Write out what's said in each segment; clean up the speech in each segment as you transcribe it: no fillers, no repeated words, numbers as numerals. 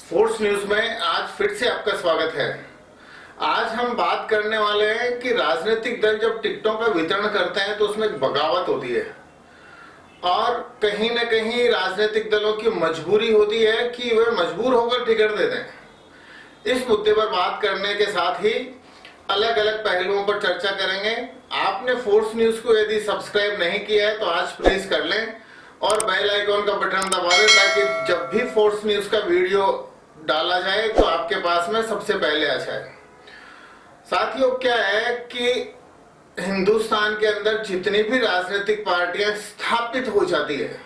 Force news में आज फिर से आपका स्वागत है। आज हम बात करने वाले हैं कि राजनीतिक दल जब टिकटों का वितरण करते हैं तो उसमें एक बगावत होती है और कहीं न कहीं राजनीतिक दलों की मजबूरी होती है कि वे मजबूर होकर टिकट देते हैं। इस मुद्दे पर बात करने के साथ ही अलग अलग पहलुओं पर चर्चा करेंगे। आपने फोर्स न्यूज को यदि सब्सक्राइब नहीं किया है तो आज प्लीज कर लें और बेल आइकॉन का बटन दबा दें ताकि जब भी फोर्स न्यूज का वीडियो डाला जाए तो आपके पास में सबसे पहले आ जाए। साथियों, क्या है कि हिंदुस्तान के अंदर जितनी भी राजनीतिक पार्टियां स्थापित हो जाती है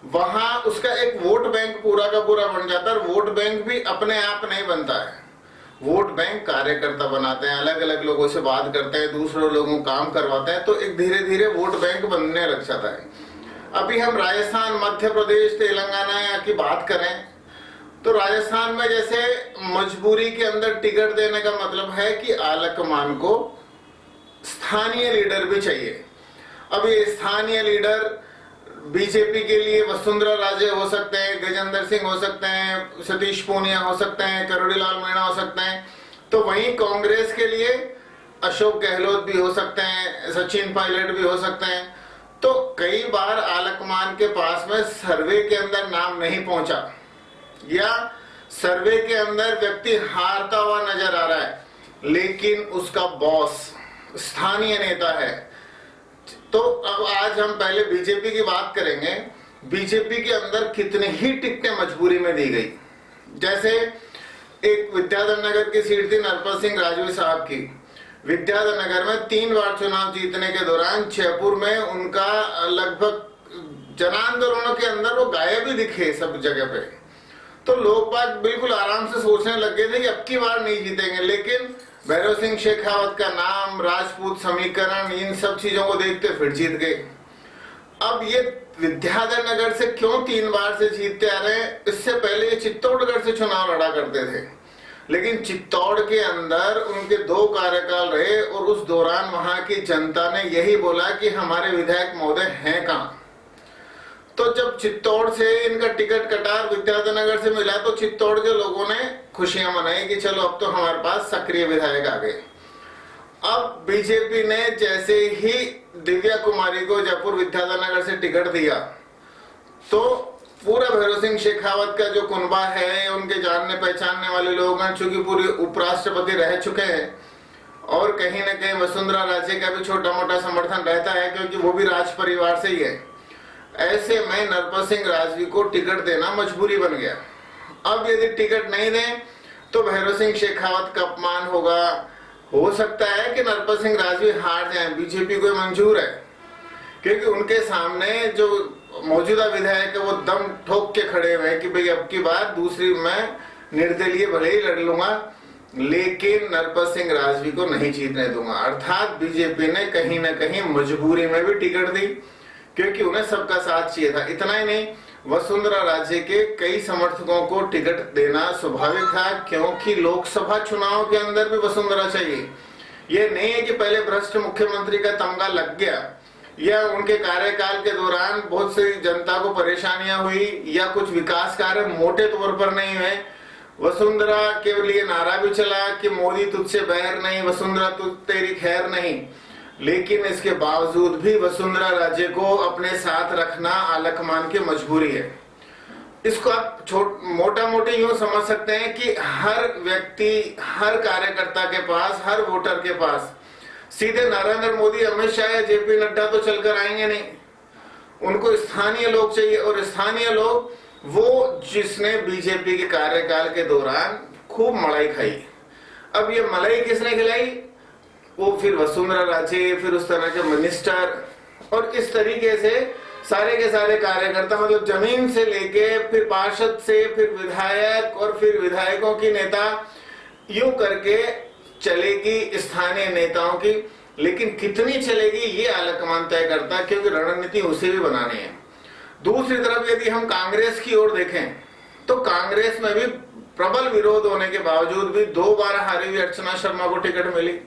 वहां उसका एक वोट बैंक पूरा का पूरा बन जाता है। और वोट बैंक भी अपने आप नहीं बनता है, वोट बैंक कार्यकर्ता बनाते हैं, अलग अलग लोगों से बात करते हैं, दूसरे लोगों को काम करवाते हैं, तो एक धीरे धीरे वोट बैंक बनने लग जाता है। अभी हम राजस्थान, मध्य प्रदेश, तेलंगाना की बात करें तो राजस्थान में जैसे मजबूरी के अंदर टिकट देने का मतलब है कि आलकमान को स्थानीय लीडर भी चाहिए। अब ये स्थानीय लीडर बीजेपी के लिए वसुंधरा राजे हो सकते हैं, गजेंद्र सिंह हो सकते हैं, सतीश पूनिया हो सकते हैं, करोड़ीलाल मीणा हो सकते हैं। तो वहीं कांग्रेस के लिए अशोक गहलोत भी हो सकते हैं, सचिन पायलट भी हो सकते हैं। तो कई बार आलकमान के पास में सर्वे के अंदर नाम नहीं पहुंचा या सर्वे के अंदर व्यक्ति हारता हुआ नजर आ रहा है, लेकिन उसका बॉस स्थानीय नेता है। तो अब आज हम पहले बीजेपी की बात करेंगे। बीजेपी के अंदर कितनी ही टिकटें मजबूरी में दी गई। जैसे एक विद्याधर नगर की सीट थी नरपत सिंह राजवी साहब की। विद्याधर नगर में 3 बार चुनाव जीतने के दौरान जयपुर में उनका लगभग जन आंदोलनों के अंदर वो गायब ही दिखे सब जगह पे। तो लोग बात बिल्कुल आराम से सोचने लग गए थे कि अब की बार नहीं जीतेंगे, लेकिन भैरव सिंह शेखावत का नाम, राजपूत समीकरण, इन सब चीजों को देखते फिर जीत गए। अब ये विद्याधर नगर से क्यों 3 बार से जीतते आ रहे हैं? इससे पहले ये चित्तौड़गढ़ से चुनाव लड़ा करते थे, लेकिन चित्तौड़ के अंदर उनके 2 कार्यकाल रहे और उस दौरान वहां की जनता ने यही बोला कि हमारे विधायक महोदय हैं कहां। तो जब चित्तौड़ से इनका टिकट कटा विद्याधर नगर से मिला तो चित्तौड़ के लोगों ने खुशियां मनाई कि चलो अब तो हमारे पास सक्रिय विधायक आ गए। अब बीजेपी ने जैसे ही दिव्या कुमारी को जयपुर विद्याधर नगर से टिकट दिया तो पूरा भैरव सिंह शेखावत का जो कुनबा है, उनके जानने पहचानने वाले लोग हैं, चूंकि पूरे उपराष्ट्रपति रह चुके हैं और कहीं न कहीं वसुंधरा राजे का भी छोटा मोटा समर्थन रहता है क्योंकि वो भी राज परिवार से ही है। ऐसे में नरपत सिंह राजवी को टिकट देना मजबूरी बन गया। अब यदि टिकट नहीं दें तो भैरव सिंह शेखावत का अपमान होगा। हो सकता है कि नरपत सिंह राजवी हार जाएं, बीजेपी को मंजूर है क्योंकि उनके सामने जो मौजूदा विधायक है वो दम ठोक के खड़े हुए हैं कि भाई अब की बार दूसरी मैं निर्दलीय भले ही लड़ लूंगा लेकिन नरपत सिंह राजवी को नहीं जीतने दूंगा। अर्थात बीजेपी ने कहीं न कहीं मजबूरी में भी टिकट दी क्योंकि उन्हें सबका साथ चाहिए था। इतना ही नहीं, वसुंधरा राजे के कई समर्थकों को टिकट देना स्वाभाविक था क्योंकि लोकसभा चुनाव के अंदर भी वसुंधरा चाहिए। यह नहीं है कि पहले भ्रष्ट मुख्यमंत्री का तमगा लग गया या उनके कार्यकाल के दौरान बहुत सी जनता को परेशानियां हुई या कुछ विकास कार्य मोटे तौर पर नहीं हुए। वसुंधरा के लिए नारा भी चला कि मोदी तुझसे बैर नहीं, वसुंधरा तुझ तेरी खैर नहीं, लेकिन इसके बावजूद भी वसुंधरा राजे को अपने साथ रखना आलकमान की मजबूरी है। इसको आप मोटा मोटी यूं समझ सकते हैं कि हर व्यक्ति, हर कार्यकर्ता के पास, हर वोटर के पास सीधे नरेंद्र मोदी, अमित शाह या जेपी नड्डा तो चलकर आएंगे नहीं। उनको स्थानीय लोग चाहिए और स्थानीय लोग वो जिसने बीजेपी के कार्यकाल के दौरान खूब मलाई खाई। अब ये मलाई किसने खिलाई? वो फिर वसुंधरा राजे, फिर उस तरह के मिनिस्टर और इस तरीके से सारे के सारे कार्यकर्ता, मतलब जमीन से लेके फिर पार्षद से फिर विधायक और फिर विधायकों की नेता, यूं करके चलेगी स्थानीय नेताओं की। लेकिन कितनी चलेगी ये आलकमान तय करता है क्योंकि रणनीति उसे भी बनानी है। दूसरी तरफ यदि हम कांग्रेस की ओर देखें तो कांग्रेस में भी प्रबल विरोध होने के बावजूद भी 2 बार हारी हुई अर्चना शर्मा को टिकट मिली।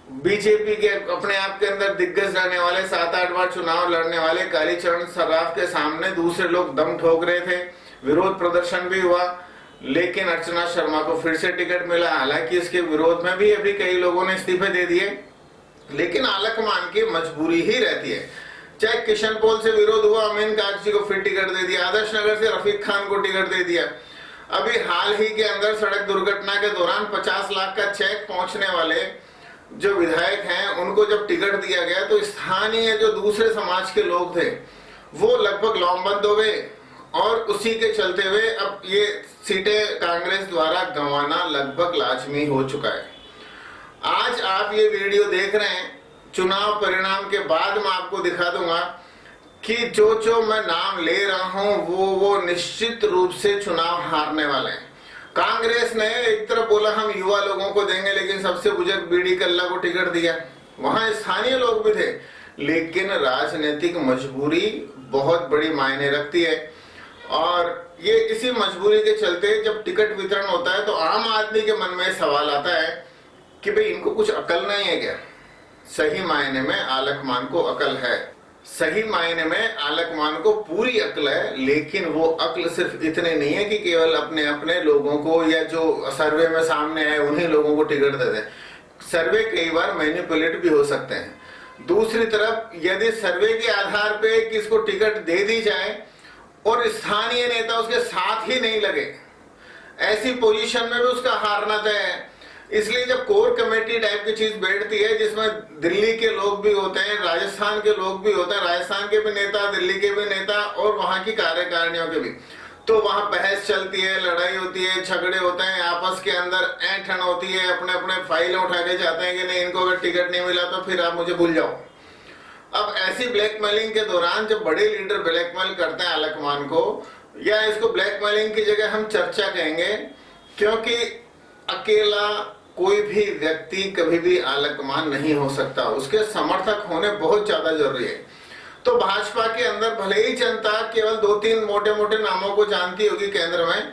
बीजेपी के अपने आप के अंदर दिग्गज रहने वाले 7-8 बार चुनाव लड़ने वाले कालीचरण सर्राफ के सामने दूसरे लोग दम ठोक रहे थे। विरोध प्रदर्शन भी हुआ, लेकिन अर्चना शर्मा को फिर से टिकट मिला। हालांकि इसके विरोध में भी अभी कई लोगों ने इस्तीफे दे दिए, लेकिन आलकमान की मजबूरी ही रहती है। चाहे किशनपोल से विरोध हुआ, अमीन कागजी को फिर टिकट दे दिया, आदर्श नगर से रफीक खान को टिकट दे दिया। अभी हाल ही के अंदर सड़क दुर्घटना के दौरान 50 लाख का चेक पहुंचने वाले जो विधायक हैं, उनको जब टिकट दिया गया तो स्थानीय जो दूसरे समाज के लोग थे वो लगभग लौमबंद हो गए, और उसी के चलते हुए अब ये सीटें कांग्रेस द्वारा गंवाना लगभग लाजमी हो चुका है। आज आप ये वीडियो देख रहे हैं, चुनाव परिणाम के बाद मैं आपको दिखा दूंगा कि जो मैं नाम ले रहा हूं वो निश्चित रूप से चुनाव हारने वाले हैं। कांग्रेस ने एक तरफ बोला हम युवा लोगों को देंगे, लेकिन सबसे बुजुर्ग बीडी कल्ला को टिकट दिया। वहां स्थानीय लोग भी थे, लेकिन राजनीतिक मजबूरी बहुत बड़ी मायने रखती है, और ये इसी मजबूरी के चलते जब टिकट वितरण होता है तो आम आदमी के मन में सवाल आता है कि भाई इनको कुछ अकल नहीं है क्या? सही मायने में आलकमान को अकल है, सही मायने में आलकमान को पूरी अक्ल है, लेकिन वो अक्ल सिर्फ इतने नहीं है कि केवल अपने अपने लोगों को या जो सर्वे में सामने है उन्हीं लोगों को टिकट दे दे। सर्वे कई बार मैनिपुलेट भी हो सकते हैं। दूसरी तरफ यदि सर्वे के आधार पे किसको टिकट दे दी जाए और स्थानीय नेता उसके साथ ही नहीं लगे, ऐसी पोजीशन में भी उसका हारना तय है। इसलिए जब कोर कमेटी टाइप की चीज बैठती है, जिसमें दिल्ली के लोग भी होते हैं, राजस्थान के लोग भी होते हैं, राजस्थान के भी नेता, दिल्ली के भी नेता और वहां की कार्यकारिणियों के भी, तो वहां बहस चलती है, लड़ाई होती है, झगड़े होते हैं, आपस के अंदर ऐंठन होती है, अपने अपने फाइलें उठा के जाते हैं कि नहीं इनको अगर टिकट नहीं मिला तो फिर आप मुझे भूल जाओ। अब ऐसी ब्लैकमेलिंग के दौरान जब बड़े लीडर ब्लैकमेल करते हैं आलकमान को, या इसको ब्लैकमेलिंग की जगह हम चर्चा कहेंगे, क्योंकि अकेला कोई भी व्यक्ति कभी भी आलकमान नहीं हो सकता, उसके समर्थक होने बहुत ज्यादा जरूरी है। तो भाजपा के अंदर भले ही जनता केवल 2-3 मोटे मोटे नामों को जानती होगी केंद्र में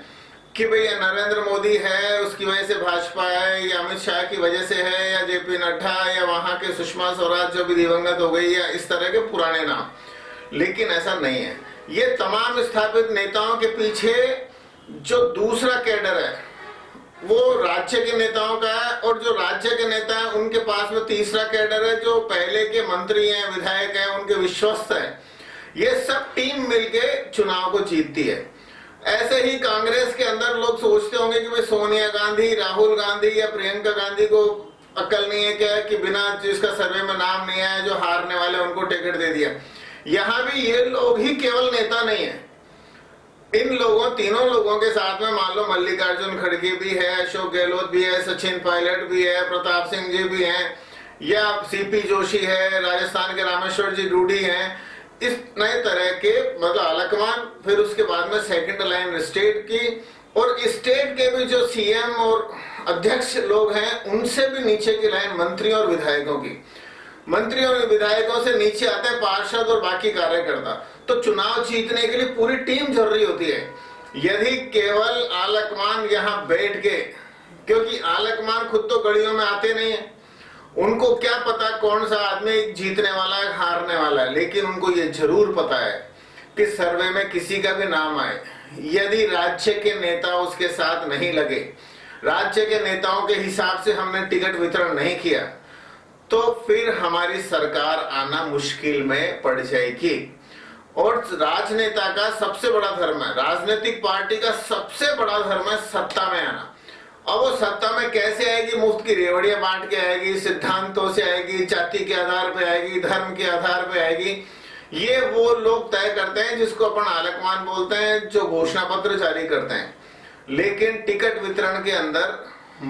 कि भाई नरेंद्र मोदी है उसकी वजह से भाजपा है, या अमित शाह की वजह से है, या जेपी नड्डा, या वहां के सुषमा स्वराज जो भी दिवंगत हो गई, या इस तरह के पुराने नाम, लेकिन ऐसा नहीं है। ये तमाम स्थापित नेताओं के पीछे जो दूसरा कैडर है वो राज्य के नेताओं का है, और जो राज्य के नेता है उनके पास में तीसरा कैडर है जो पहले के मंत्री हैं, विधायक हैं, उनके विश्वस्त हैं। ये सब टीम मिलके चुनाव को जीतती है। ऐसे ही कांग्रेस के अंदर लोग सोचते होंगे कि भाई सोनिया गांधी, राहुल गांधी या प्रियंका गांधी को अकल नहीं है क्या कि बिना जिसका सर्वे में नाम नहीं आया, जो हारने वाले उनको टिकट दे दिया। यहाँ भी ये लोग ही केवल नेता नहीं है, इन लोगों तीनों लोगों के साथ में मान लो मल्लिकार्जुन खड़गे भी है, अशोक गहलोत भी है, सचिन पायलट भी है, प्रताप सिंह जी भी हैं, या सीपी जोशी है, राजस्थान के रामेश्वर जी रूडी हैं। इस नए तरह के मतलब आलकमान, फिर उसके बाद में सेकंड लाइन स्टेट की, और स्टेट के भी जो सीएम और अध्यक्ष लोग हैं उनसे भी नीचे की लाइन मंत्री और विधायकों की। मंत्रियों और विधायकों से नीचे आते हैं पार्षद और बाकी कार्यकर्ता। तो चुनाव जीतने के लिए पूरी टीम जरूरी होती है। यदि केवल आलकमान यहाँ बैठ के, क्योंकि आलकमान खुद तो गलियों में आते नहीं है, उनको क्या पता कौन सा आदमी जीतने वाला है हारने वाला है, लेकिन उनको ये जरूर पता है कि सर्वे में किसी का भी नाम आए, यदि राज्य के नेता उसके साथ नहीं लगे, राज्य के नेताओं के हिसाब से हमने टिकट वितरण नहीं किया, तो फिर हमारी सरकार आना मुश्किल में पड़ जाएगी। और राजनेता का सबसे बड़ा धर्म है, राजनीतिक पार्टी का सबसे बड़ा धर्म है सत्ता में आना। अब वो सत्ता में कैसे आएगी? मुफ्त की रेवड़ियां बांट के आएगी, सिद्धांतों से आएगी, जाति के आधार पे आएगी, धर्म के आधार पे आएगी। ये वो लोग तय करते हैं जिसको अपन आलकमान बोलते हैं, जो घोषणा पत्र जारी करते हैं। लेकिन टिकट वितरण के अंदर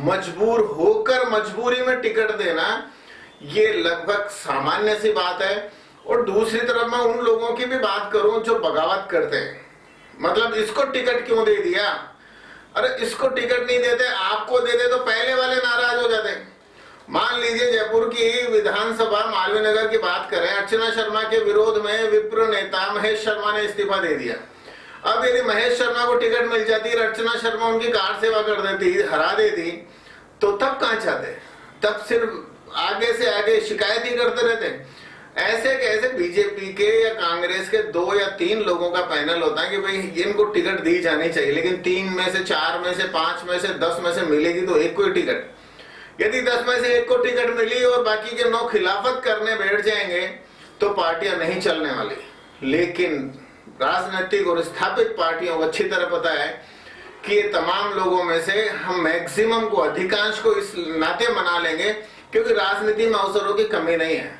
मजबूर होकर मजबूरी में टिकट देना ये लगभग सामान्य सी बात है। और दूसरी तरफ मैं उन लोगों की भी बात करूं जो बगावत करते हैं, मतलब इसको टिकट क्यों दे दिया, अरे इसको टिकट नहीं देते, आपको दे दे तो पहले वाले नाराज हो जाते। मान लीजिए जयपुर की विधानसभा मालवीय नगर की बात करें, अर्चना शर्मा के विरोध में विप्र नेता महेश शर्मा ने इस्तीफा दे दिया। अब यदि महेश शर्मा को टिकट मिल जाती, अर्चना शर्मा उनकी कार सेवा कर देती, हरा देती, तो तब कहां चाहते? तब सिर्फ आगे से आगे शिकायत ही करते रहते। ऐसे कैसे बीजेपी के या कांग्रेस के 2 या 3 लोगों का पैनल होता है कि भाई इनको टिकट दी जानी चाहिए, लेकिन 3 में से 4 में से 5 में से 10 में से मिलेगी तो एक को ही टिकट। यदि 10 में से एक को टिकट मिली और बाकी के 9 खिलाफत करने बैठ जाएंगे तो पार्टियां नहीं चलने वाली। लेकिन राजनीतिक और स्थापित पार्टियों को अच्छी तरह पता है कि ये तमाम लोगों में से हम मैक्सिमम को, अधिकांश को इस नाते मना लेंगे क्योंकि राजनीति में अवसरों की कमी नहीं है।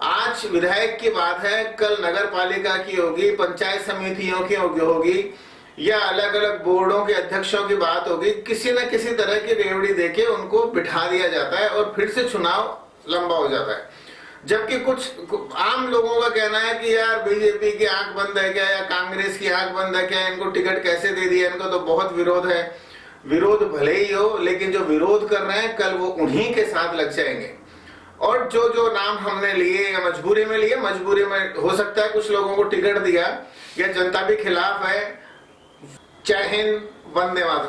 आज विधायक की बात है, कल नगर पालिका की होगी, पंचायत समितियों की होगी या अलग अलग बोर्डों के अध्यक्षों की बात होगी। किसी न किसी तरह की रेवड़ी देके उनको बिठा दिया जाता है और फिर से चुनाव लंबा हो जाता है। जबकि कुछ आम लोगों का कहना है कि यार बीजेपी की आंख बंद है क्या, या कांग्रेस की आंख बंद है क्या, इनको टिकट कैसे दे दिया, इनको तो बहुत विरोध है। विरोध भले ही हो, लेकिन जो विरोध कर रहे हैं कल वो उन्हीं के साथ लग जाएंगे। और जो जो नाम हमने लिए या मजबूरी में लिए, मजबूरी में हो सकता है कुछ लोगों को टिकट दिया या जनता भी खिलाफ है। जय हिंद, वंदे मातरम।